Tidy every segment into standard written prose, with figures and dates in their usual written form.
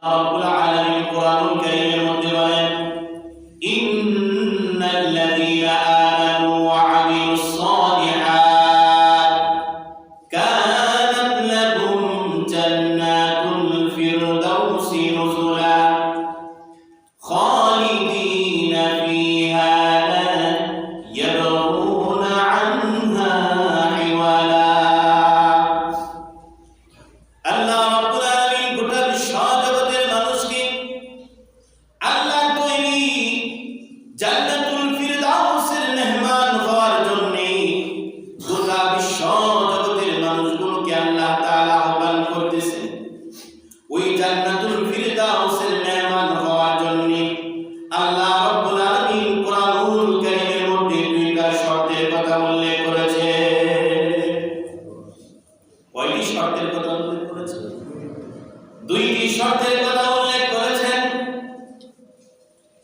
রব্বুল আলামিন কোরআনুল কারীমের মধ্যে বলেন, ইন্নাল্লাযীনা আমানু ওয়া আমিলুস সালিহাত কানাত লাহুম জান্নাতুল ফিরদাউসি নুজুলা খালিদিনা ফিহা লা ইয়াবগুনা আনহা হিওয়ালা। আল্লাহ রাব্বুল আলামিন গোটা বিশ্ব জগতের মানুষকে আল্লাহ তৈরি জান্নাতুল ফিরদাউসের মেহমান হওয়ার জন্য গোটা বিশ্ব জগতের মানুষগুলোকে আল্লাহ তাআলা আহ্বান করতেছেন ওই জান্নাতুল ফিরদাউসের মেহমান হওয়ার জন্য। আল্লাহ রাব্বুল আলামিন কোরআনুল কারীমের মধ্যে দুইটা শর্তের কথা উল্লেখ করেছে। কয়টি শর্তের কথা উল্লেখ করেছেন? দুইটি শর্তের কথা উল্লেখ করেছেন।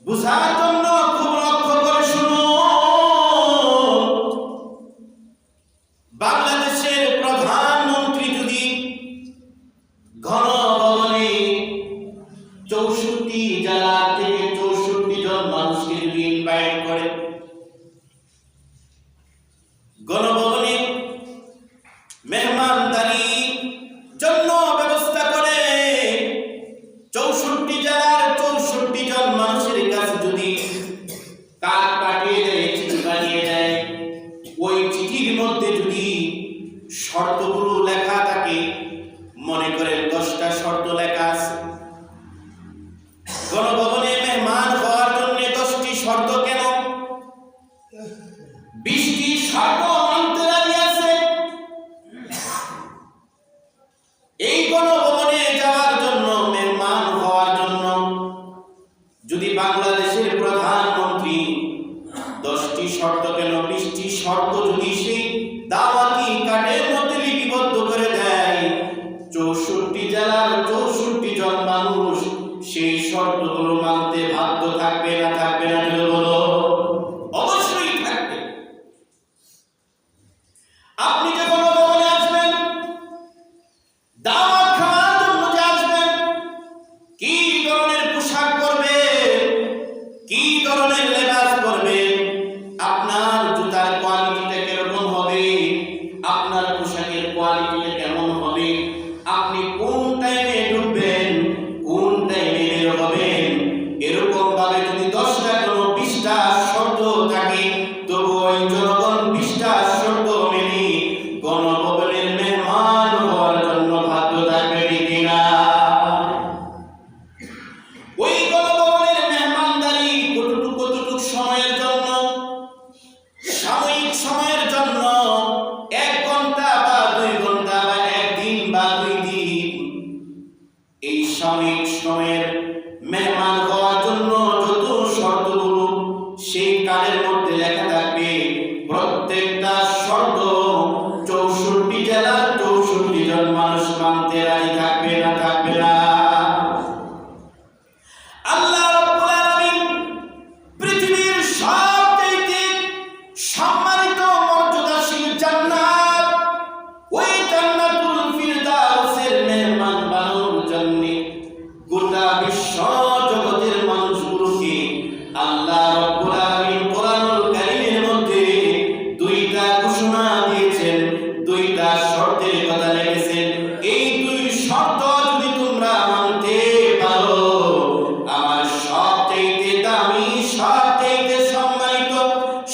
বুঝার জন্য খুব লক্ষ্য করে শুনুন। বাংলাদেশের প্রধানমন্ত্রী যদি গণভবনে 64 জেলা থেকে 64 জন মানুষকে যদি ইনভাইট করে, গণভবনে মেহমানদারি জন্য ব্যবস্থা করে 64 জেলার 64 জন মানুষের কাছে যদি কার্ড পাঠিয়ে দেয়, চিঠি বানিয়ে দেয়, ওই চিঠির মধ্যে যদি শর্তগুলো লেখা থাকে, মনে করেন 10টা শর্ত লেখা আছে। গণভবনে মেহমান হওয়ার জন্য 10টি শর্ত কেন? 20টি শর্ত মানতে রাজি আছে। এই গণভবনে যাওয়ার জন্য, মেহমান হওয়ার জন্য যদি বাংলাদেশের প্রধানমন্ত্রী 10টি শর্ত কেন 20টি শর্ত যদি সেই দাওয়াতি কার্ডের মধ্যে লিপিবদ্ধ করে দেয়, 64 জেলার 64 জন মানুষ সেই শর্তগুলো মানতে বাধ্য থাকবে না? থাকবে না? বলো, অবশ্যই থাকবে। আপনি যে গণভবনে আসবেন, দাওয়াত খাওয়ার জন্য যে আসবেন, কি ধরনের পোশাক পরবেন, কি ধরনের লেবাস পরবেন, আপনার জুতার কোয়ালিটিটা কিরকম হবে, আপনার পোশাকের কোয়ালিটিটা কেমন হবে, আপনি কোন টাইমে ঢুকবেন, কোন টাইমে বের হবেন, এরকম ভাবে যদি 10টা কোনো 20টা শর্ত থাকে, তবু ওই জনগণ 20টা শর্ত মেনে গণভবনের মেহমান হওয়ার জন্য বাধ্য থাকবে কিনা? ওই গণভবনের মেহমানদারি কতটুকু সময়ের জন্য? সাময়িক সময়ের জন্য, 1 ঘন্টা বা 2 ঘন্টা বা 1 দিন বা 2 দিন। এই সাময়িক সময়ের মেহমান হওয়ার জন্য যত শর্তগুলো সেই কার্ডের মধ্যে লেখা থাকবে, প্রত্যেকটা শর্ত 64 জেলার 64 জন মানুষ মানতে রাজি থাকবে না? থাকবে না? আল্লাহ রাব্বুল আলামিন পৃথিবীর সবচেয়ে সম্মানিত মর্যাদাশীল জান্নাত, ওই জান্নাতুল ফিরদাউসের মেহমান বানানোর জন্য গোটা বিশ্ব জগতের মানুষগুলোকে আল্লাহ রাব্বুল আলামিন কোরআনুল কারীমের মধ্যে 2টা ঘোষণা দিয়েছেন, 2টা শর্তের কথা লিখেছেন। এই 2 শর্ত যদি তোমরা মানতে পারো, আমার সবচেয়ে দামি, সবচেয়ে সম্মানিত,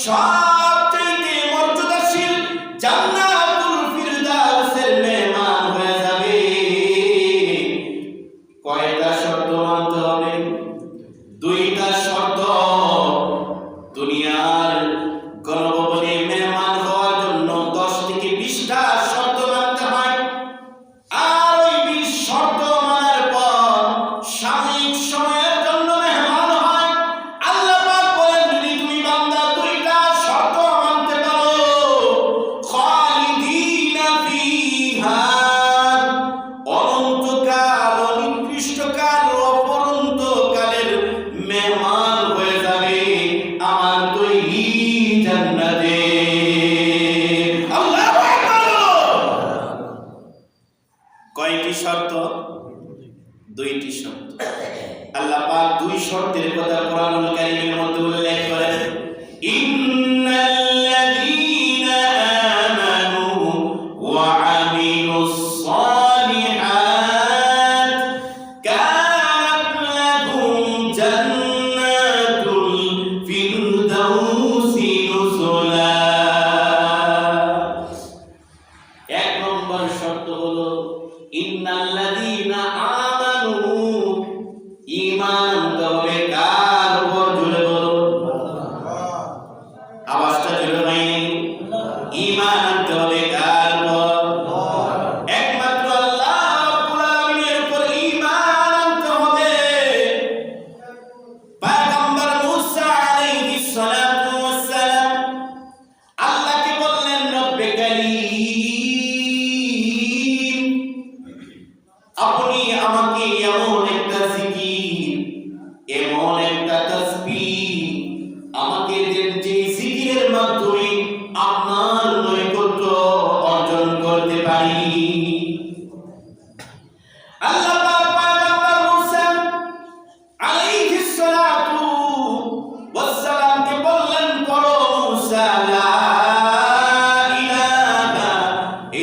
সবচেয়ে মর্যাদাশীল জান্নাতুল ফিরদাউসের মেহমান হয়ে যাবে। কয়টা শর্ত মানতে হবে? 2টা শর্ত। দুনিয়ার গণভবনে মেহমান হওয়ার জন্য 10 থেকে 20টা শর্ত মানতে হয়। আর ওই 20 শর্ত মানার পর সাময়িক সময়ের জন্য মেহমান হয়। আল্লাহ পাক বলেন, যদি তুমি বান্দা 2টা শর্ত মানতে পারো, খালিদিনা ফিহা, অনন্তকাল, অনির্দিষ্টকাল, অপরন্তকালের মেহমান আল্লাহ পাক দুই শর্তের কথা কোরআনুল কারীমের মধ্যে উল্লেখ করেন, ইন্নাল্লাযীনা আমানু ওয়া আমিলুস সালিহাত কানাত লাহুম জান্নাতুল ফিরদাউসি নুজুলা। এক নম্বর শর্ত হলো ইন্নাল্লাযীনা আমানু, ঈমান তবে কার উপর জুড়ে বলো, আওয়াজটা জুড়ে নাই, ঈমান তবে কার উপর, একমাত্র আল্লাহ রাব্বুল আলামিনের উপর ঈমান আনতে হবে। পয়গম্বর মুসা আলাইহিস সালাতু ওয়াস সালাম আল্লাহকে বললেন, রব্বে কারীম, আপনি আমাকে এমন একটা জিকির, এমন একটা তাসবিহ আমাকে দেন যে জিকিরের মাধ্যমে আপনার নৈকট্য অর্জন করতে পারি। আল্লাহ পাক পয়গম্বর মুসা আলাইহিস সালাতু ওয়াস সালামকে বললেন, পড়ো মুসা লা ইলাহা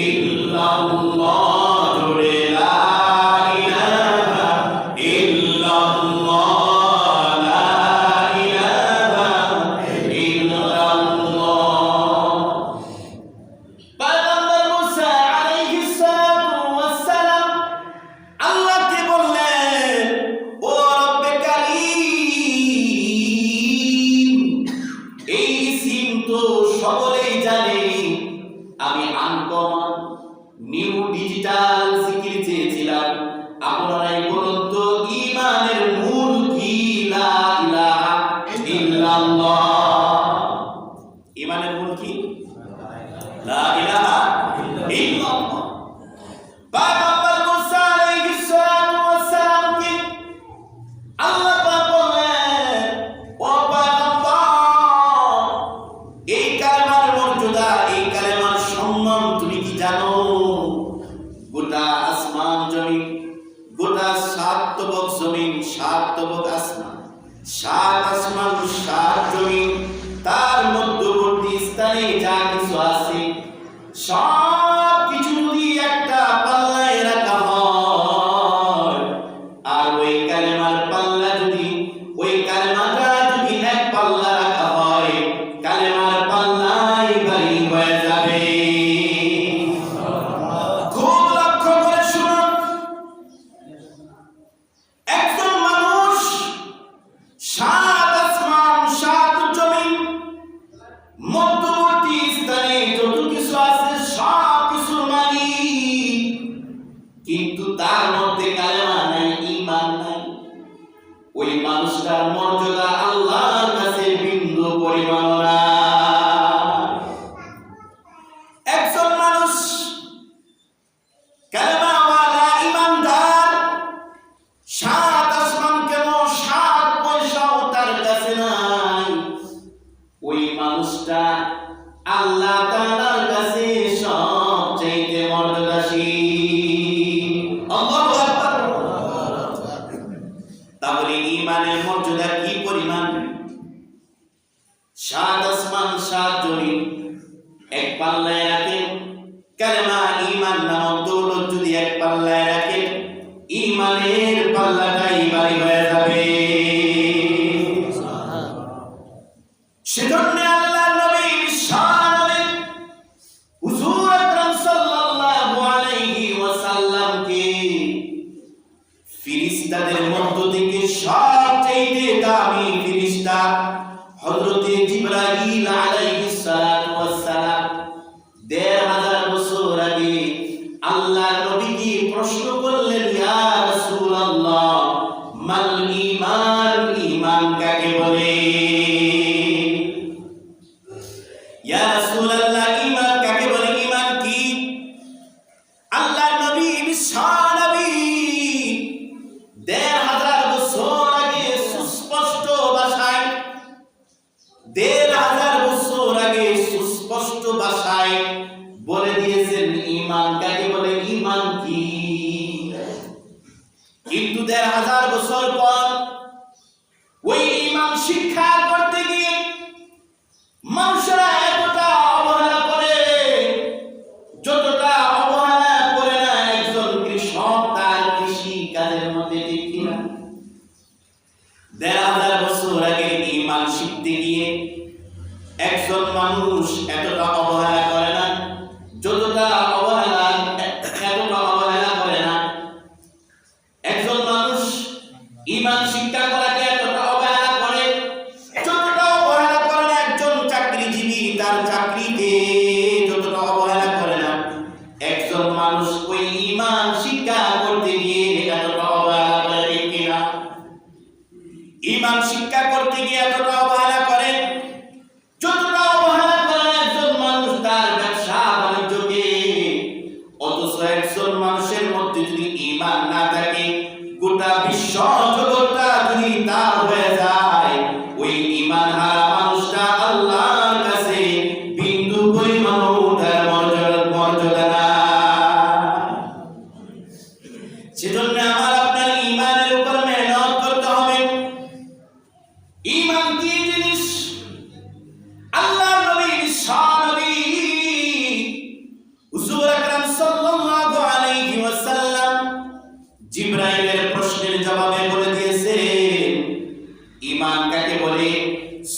ইল্লাল্লাহ, জোরে লা ইলাহা ইল্লাল্লাহ, লা ইলাহা ইল্লাল্লাহ। পয়গম্বর মুসা আলাইহিস সালাতু ওয়াস সালাম আল্লাহকে বললেন, ও রব্বে কারীম, এই সিম তো সকলেই জানে, আমি আনকমন নিউ ডিজিটাল জিকির চেয়েছিলাম, আপনারাই বলুন তো ঈমানের মূল কি? লা ইলাহা ইল্লাল্লাহ। ঈমানের মূল কি? লা ইলাহা ইল্লাল্লাহ। পয়গম্বর মুসা আলাইহিস সালাতু ওয়াস সালামকে আল্লাহ পাক বললেন, ও পয়গম্বর, এই কালেমার মর্যাদা, এই কালেমার সম্মান তুমি কি জানো? গোটা আসমান জমিন, গোটা সাত তবক জমিন, সাত তবক আসমান, সাত আসমান সাত জমিন, তার মধ্যবর্তী স্থানে যা কিছু আছে সব কিছু যদি একটা পাল্লায় রাখা হয়, আর ওই কালেমার পাল্লা যদি, ওই কালেমাটা যদি এক পাল্লা রাখা হয়, কালেমার পাল্লাই ভারী হয়ে যাবে। খুব লক্ষ্য করে শুনুন, একজন মানুষ সাত আসমান সাত জমিন মধ্যবর্তী স্থানে যত কিছু আছে সব কিছুর মালিক, কিন্তু তার মধ্যে কালেমা নাই, ঈমান নাই, ওই মানুষটার মর্যাদা আল্লাহর কাছে বিন্দু পরিমাণ না। একজন মানুষ কালেমাওয়ালা ঈমানদার, সাত আসমান কেন সাত পয়সাও তার কাছে নাই, ওই মানুষটা আল্লাহ তাআলার কাছে সবচাইতে মর্যাদাশীল। আল্লাহু আকবার। তাহলে ঈমানের মর্যাদা কি পরিমাণ? সাত আসমান সাত জমিন এক পাল্লায় রাখেন, কালেমা ঈমান নামক দৌলত যদি এক পাল্লায় রাখেন, ঈমানের পাল্লাটাই ভারী হয়ে যাবে। সেজন্য আল্লাহর নবী বিশ্বনবী হুজুর আকরাম সাল্লাল্লাহু আলাইহি ওয়াসাল্লামকে ফেরেশতাদের মধ্য থেকে সবচেয়ে দামি ফেরেশতা হযরতে জিবরাইল আলাইহিস সালাতু ওয়াস সালাম ১৫০০ বছর আগে আল্লাহর নবীকে প্রশ্ন করলেন, ইয়া রাসূলুল্লাহ, মাল ঈমান, ঈমান কাকে বলে? ইয়া রাসূলুল্লাহ, ঈমান কাকে বলে, ঈমান কি? আল্লাহর নবী বিশ্বনবী ১৫০০ বছর আগে সুস্পষ্ট ভাষায়, ১৫০০ বছর আগে সুস্পষ্ট ভাষায় বলে দিয়েছেন ঈমান কাকে বলে, ঈমান কি। কিন্তু ১৫০০ বছর ঠিক কিনা? ১,৫০০ বছর আগে ঈমান শিখতে গিয়ে একজন মানুষ এতটা অবহেলা করে না, যতটা অবহেলা করে না। একজন মানুষ ঈমান শিক্ষা করাকে এতটা অবহেলা করে, যতটা অবহেলা করে না একজন চাকরিজীবী তার চাকরিতে যতটা অবহেলা করে না, একজন মানুষ ওই ঈমান শিক্ষা করতে গিয়ে এতটা অবহেলা করে। ঠিক কিনা? ঈমান শিক্ষা করতে গিয়ে এতটা অবহেলা করে, যতটা অবহেলা করে একজন মানুষ তার ব্যবসা বাণিজ্যকে। অথচ একজন মানুষের মধ্যে যদি ঈমান না থাকে, গোটা বিশ্ব জগৎটা যদি তার হয়ে যায়, ওই ঈমান হারা মানুষটা আল্লাহর কাছে বিন্দু পরিমাণও তার মর্যাদা না। সেজন্য আমার আপনার ঈমানের উপর মেহনত করতে হবে। ঈমান কি জিনিস? আল্লাহর নবী বিশ্বনবী হুজুর আকরাম সাল্লাল্লাহু আলাইহি ওয়াসাল্লাম জিবরাইলের প্রশ্নের জবাবে বলে দিয়েছেন, ঈমান কাকে বলে?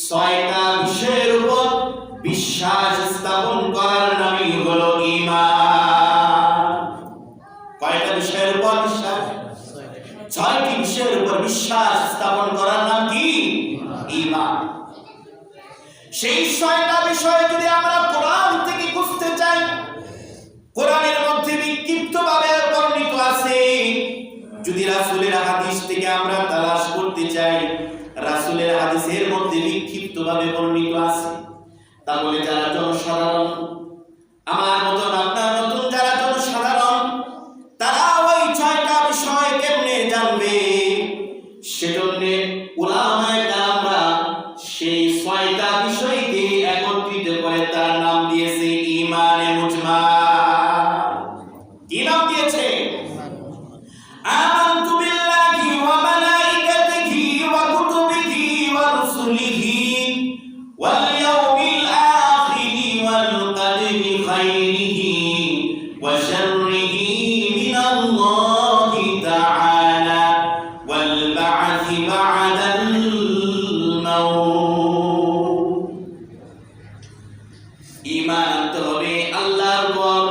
৬টা বিষয়ের উপর বিশ্বাস স্থাপন করার নামই হলো ঈমান। কয়টা বিষয়ের উপর বিশ্বাস? ৬টি বিষয়ের উপর বিশ্বাস স্থাপন করার নাম কি? ঈমান। সেই ৬টা বিষয় যদি আমরা কোরআন থেকে বুঝতে চাই, কোরআনের মধ্যে বিক্ষিপ্তভাবে বর্ণিত আছে। যদি রাসূলের হাদিস থেকে আমরা তালাশ করতে চাই, রাসূলের হাদিসের মধ্যে বিক্ষিপ্তভাবে বর্ণিত আছে। তাহলে যারা জনসাধারণ, আমার মতন আপনার মতন যারা জনসাধারণ, তারা ওই ৬টা বিষয় কেমনে জানবে? সেজন্য উলামায়ে কেরামরা সেই ৬টা বিষয়কে একত্রিত করে তার নাম দিয়েছে ঈমানে মুজমাল। কি নাম দিয়েছে? আমানতু বিল্লাহি ওয়া মালাইকাতিহি ওয়া কুতুবিহি ওয়া রুসুলিহি ওয়াল ইয়াউমিল আখিরি ওয়াল কদরি খাইরিহি ওয়া শাররিহি মিনাল্লাহি তাআলা ওয়াল বা'থি বা'দাল মাউত। ঈমান আনতে হবে আল্লাহর উপর,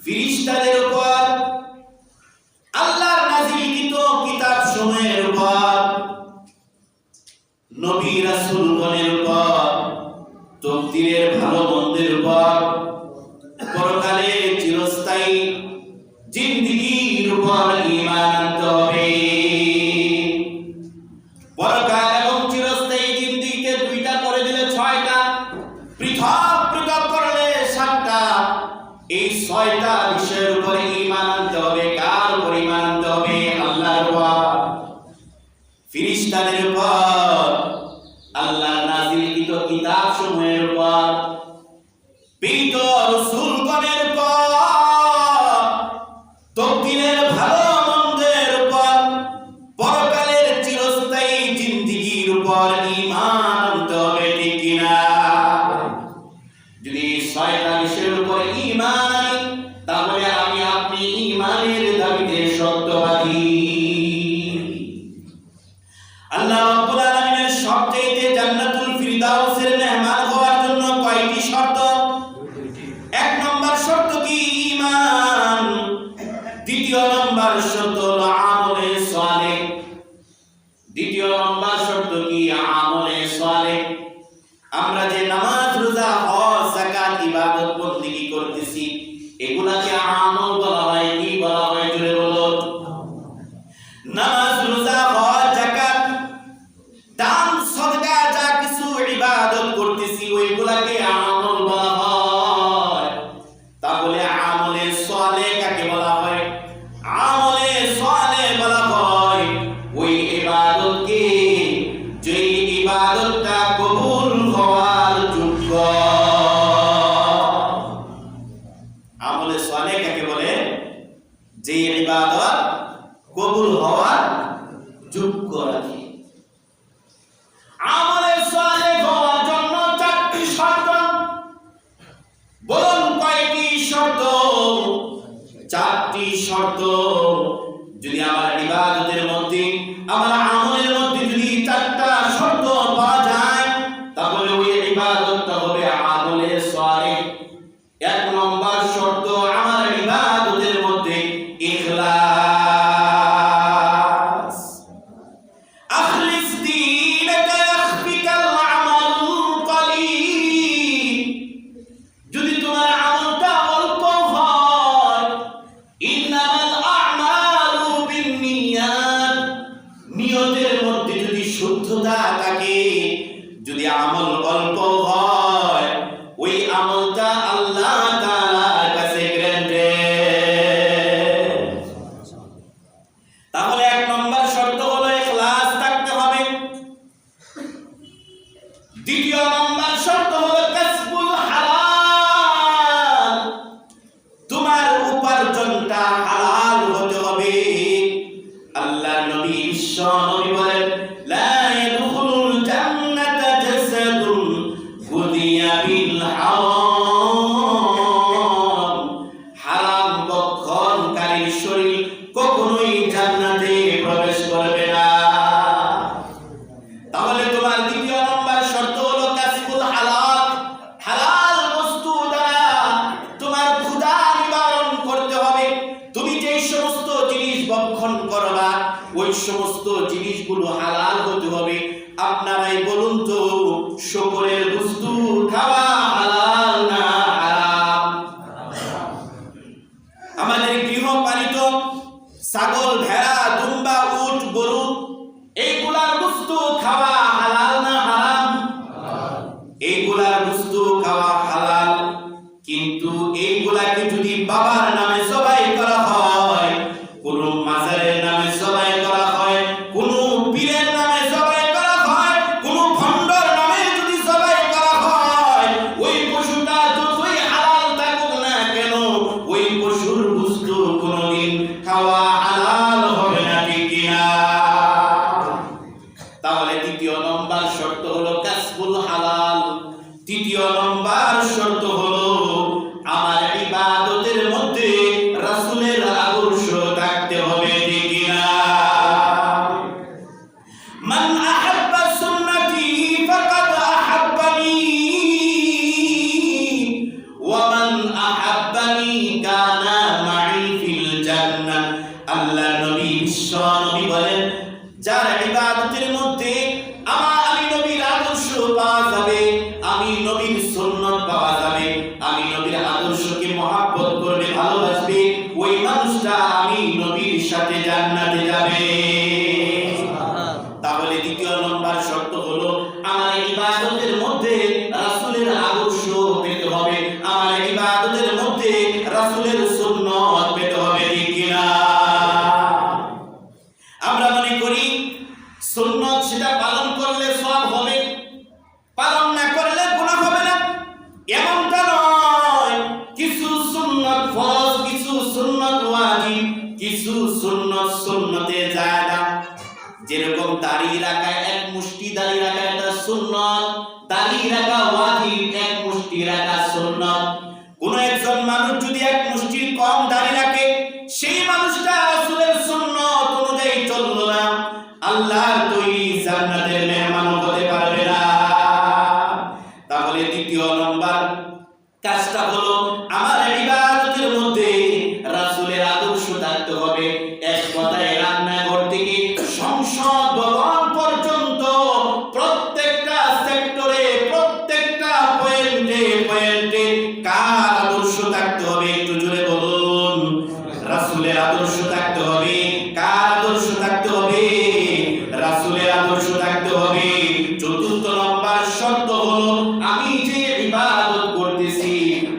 ফেরেশতাদের উপর, আল্লাহর নাযিলকৃত কিতাব সমূহের উপর, নবী রাসূলগণের উপর, তকদীরের ভালো মন্দের উপর, পরকালে চিরস্থায়ী জিন্দেগীর উপর ঈমান আনতে হবে। পরকাল এবং চিরস্থায়ী জিন্দেগীকে দুইটা করে দিলে ৬টা, পৃথক পৃথক করলে ৭টা। এই ৬টা বিষয়ের উপরে ঈমান আনতে হবে। কার উপর ঈমান আনতে হবে? আল্লাহর উপর, ফেরেশতাদের উপর, আল্লাহর নাযিলকৃত কিতাব সমূহের উপর, প্রেরিত রাসূলগণের উপর, তকদীরের ভালো মন্দের উপর, পরকালের চিরস্থায়ী জিন্দেগীর উপর ঈমান আনতে হবে। ঠিক কিনা? যদি ৬টা বিষয়ের উপর ঈমান আনি, তাহলে আমি আপনি ঈমানের দাবিতে সত্যবাদী। আল্লাহ রাব্বুল আলামিনের সবচেয়ে জান্নাতুল ফিরদাউসের মেহমান হওয়ার জন্য কয়টি শর্ত? ১ নম্বর শর্ত কি? ঈমান। ২য় নম্বর শর্ত হলো আমলে সালেহ। ২য় নম্বর শর্ত কি? আমলে সালেহ। আমরা যে নামাজ, রোজা, হজ, যাকাত, ইবাদত বন্দেগী করতেছি, এগুলাকে আমল বলা হয়। কি বলা হয়? জোরে বলো। নামাজ, রোজা, হজ, যাকাত, দান, সদকা, যা কিছু ইবাদত করতেছি, ওইগুলাকে আমল বলা হয়। তাহলে আমলে সালেহ কাকে বলা হয়? আমলে সালেহ বলা হয় ওই ইবাদতকে যে ইবাদতটা কবুল হওয়ার যোগ্য। আমলে সালেহ কাকে বলে? যে ইবাদত কবুল হওয়ার যোগ্য রাখে। আমলে সালেহ হওয়ার জন্য ৪টি শর্ত। বলুন কয়টি শর্ত? ৪টি শর্ত। যদি আমার ইবাদতে ইবাদতের মধ্যে আমার আমলের মধ্যে যদি চারটা শর্ত পাওয়া যায় তাহলে ওই ইবাদতটা হবে আমলে সালেহ। এক নম্বর শর্ত আমার ইবাদতের মধ্যে ইখলাস। আখলিস দীনাকা ইয়াখফিকাল আমালুল কলিল। যদি তোমার আমলটা অল্প হয়, ইন্নামাল আ'মালু বিন্নিয়াত, নিয়তের মধ্যে যদি শুদ্ধতা থাকে, যদি আমল অল্প হয়, ওই আমলটা আল্লাহ তাআলার কাছে গ্রান্টেড। তাহলে এক নম্বর শর্ত হলো ইখলাস থাকতে হবে। দ্বিতীয় নম্বর শর্ত হলো কাসবুল হালাল, তোমার উপার্জনটা হালাল হতে হবে। আল্লাহর নবী বিশ্ব নবী বলেন, লা ইয়াদখুলুল জান্নাতা জাসাদুন গুদিয়া বিল হারাম। হারাম ভক্ষণকারীর শরীর কখনোই জান্নাতে প্রবেশ করবে না। তাহলে তোমার দ্বিতীয় নম্বর শর্ত হলো কাসবুল হালাল। হালাল বস্তু দ্বারা তোমার ক্ষুধা নিবারণ করতে হবে। তুমি যে সমস্ত জিনিস ভক্ষণ করবা ওই সমস্ত জিনিসগুলো হালাল হতে হবে। আপনারাই বলুন তো, শুকরের বস্তু খাওয়া হালাল না হারাম? আমাদের গৃহপালিত ছাগল, ভেড়া, দুম্বা, উট, গরু, এইগুলার বস্তু খাওয়া হালাল না হারাম? এইগুলার বস্তু খাওয়া হালাল, কিন্তু এইগুলাকে যদি বাবার নামে জবাই করা হয়, কোন মাজারের নামে জবাই করা হয়, কোন পীরের নামে জবাই করা হয়, কোন ভণ্ডর নামে যদি জবাই করা হয়, ওই পশুটা যতই হালাল থাকুক না কেন, ওই পশুর বস্তু কোনদিন খাওয়া হালাল হবে না, ঠিক কিনা? তাহলে দ্বিতীয় নম্বর শর্ত হলো কাসবুল হালাল। তৃতীয় নম্বর শর্ত হলো আমার ইবাদতের মধ্যে রাসূলের আদর্শ থাকতে হবে, ঠিক কিনা? মান আহাব্বা সুন্নতি ফাকাদ আহাব্বানি ওয়া মান আহাব্বানি কানা মাই ফিল জান্নাহ। আল্লাহ নবী বিশ্ব নবী বলেন, যার ইবাদতের মধ্যে আমি নবীর আদর্শ পাওয়া যাবে, আমি নবীর সুন্নাত পাওয়া যাবে, আমি নবীর আদর্শকে মহব্বত করবে, ভালোবাসবে, ওই মানুষটা আমি নবীর সাথে জান্নাতে যাবে। তাহলে দ্বিতীয় নম্বর শর্ত হলো আমার ইবাদতের মধ্যে রাসূলের আদর্শ পেতে হবে, আমার ইবাদতের মধ্যে রাসূলের সুন্নাত পেতে হবে, ঠিক কিনা? আমরা মনে করি সুন্নাত সেটা পালন করলে সওয়াব হবে, পালন না করলে গুনাহ হবে না। এমনটা নয়। কিছু সুন্নাত ফরজ, কিছু সুন্নাত ওয়াজিব, কিছু সুন্নাত সুন্নতে জায়েদা। যেরকম দাড়ি রাখা, এক মুষ্টি দাড়ি রাখা এটা সুন্নাত, দাড়ি রাখা ওয়াজিব, এক মুষ্টি রাখা সুন্নাত। কোন একজন মানুষ যদি এক মুষ্টির কম দাড়ি রাখে, সেই মানুষটা রাসূলের সুন্নাত অনুযায়ী চললো না, আল্লাহর তৈরি জান্নাতের মেহমান হতে পারবে না। তাহলে দ্বিতীয় নম্বর কাজটা হলো আমার ইবাদতের মধ্যে রাসূলের আদর্শ থাকতে হবে। এক কথায় রান্নাঘর থেকে সংসদ ভবন পর্যন্ত প্রত্যেকটা সেক্টরে, প্রত্যেকটা পয়েন্টে পয়েন্টে কার আদর্শ থাকতে হবে? একটু জোরে বলুন। রাসূলের আদর্শ থাকতে হবে। কার আদর্শ থাকতে হবে? রাসূলের আদর্শ থাকতে হবে। চতুর্থ নম্বর শর্ত হলো আমি যে ইবাদত করতেছি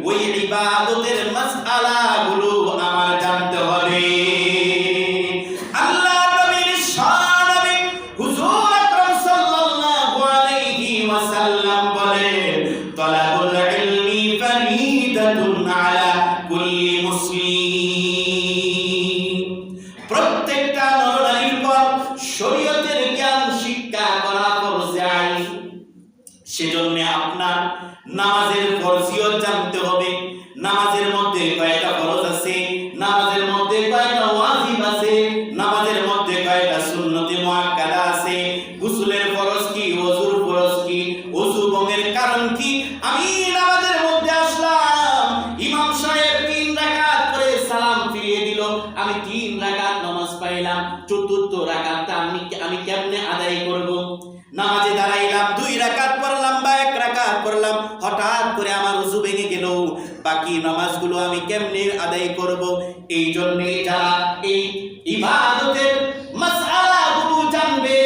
ওই ইবাদতের মাসআলাগুলো আমার জানতে হবে। আল্লাহ নবীর শানবী হুজুর আকরাম সাল্লাল্লাহু আলাইহি ওয়াসাল্লাম বলেন, তালাবুল ইলমি ফারিদাতুন আলা কুল্লি মুসলিম। প্রত্যেকটা নরনারীর উপর শরীয়তের জ্ঞান শিক্ষা করা ফরজ আইন। সেজন্য আপনার নামাজের ফরজিয়ত জানতে হবে। নামাজের মধ্যে কয়টা ফরজ আছে, নামাজের মধ্যে কয়টা ওয়াজিব আছে, নামাজের মধ্যে কয়টা কয়েকটা সুন্নতে মুআক্কাদা আছে। গোসলের ফরজ কি, ওযুর ফরজ কি, ওযু ভঙ্গের কারণ কি। আমি নামাজের মধ্যে আসলাম, ইমাম সাহেব 3 রাকাত করে সালাম ফিরিয়ে দিল, আমি 3 রাকাত নামাজ পাইলাম। চতুর্থ রাকাতটা আমি কেমনে আদায় করব? নামাজে দাঁড়াইলাম, 2 রাকাত পড়লাম বা 1 রাকাত পড়লাম, হঠাৎ করে আমার ওযু ভেঙে গেল, বাকি নামাজগুলো আমি কেমনে আদায় করব? এই জন্যই যারা এই ইবাদতের মাসআলাগুলো জানবে,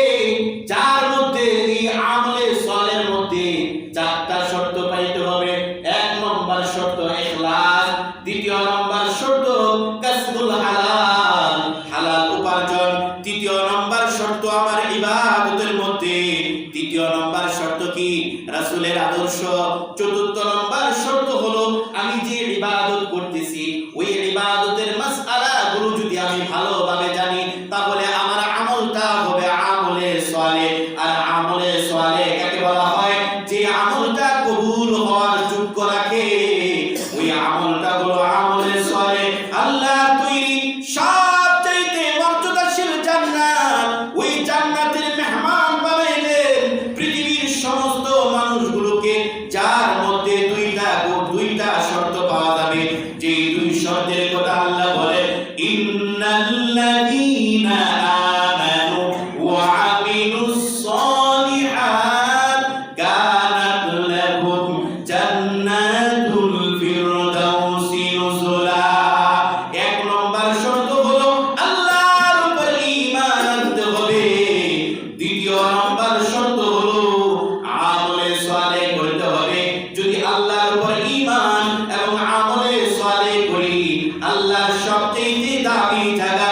যার মধ্যে এই আমলে সালের মধ্যে 4টা শর্ত পাইতে হবে। 1 নম্বর শর্ত ইখলাস, 2 নম্বর শর্ত কাসবুল হালাল, হালাল উপার্জন, 3 নম্বর শর্ত আমার ইবাদতের মধ্যে, 3 নম্বর শর্ত কি? রাসূলের আদর্শ, 4 নম্বর শর্ত হলো আমি যে ইবাদত করতেছি ওই ইবাদতের মাসআলাগুলো যদি আমি ভালোভাবে জানি, তাহলে আমার আমলটা হবে আমলে সালেহ। আর আমলে সালেহ কাকে বলা হয়? যে আমলটা কবুল হওয়ার যোগ্য রাখে, ওই আমলটা হলো আমলে সালেহ। আল্লাহ তৈরি সবচাইতে মর্যাদাশীল জান্নাত, ওই জান্নাতের মেহমান বানাইলেন পৃথিবীর সমস্ত মানুষগুলোকে, যার মধ্যে 2টা শর্ত পাওয়া যাবে। যে 2 শর্তের কথা আল্লাহ বলেন, ইন্নাল্লাযীনা আমানু ওয়া আমিলুস সালিহাত কানাত লাহুম জান্নাতুল ফিরদাউসি নুজুলা। 1 নম্বর শর্ত হলো আল্লাহর উপর ঈমান আনতে হবে। 2 নম্বর শর্ত হলো আমলে সালেহ করতে হবে। যদি আল্লাহর উপর ঈমান এবং আমলে সালেহ করি, আল্লাহর সবচেয়ে দামি জায়গা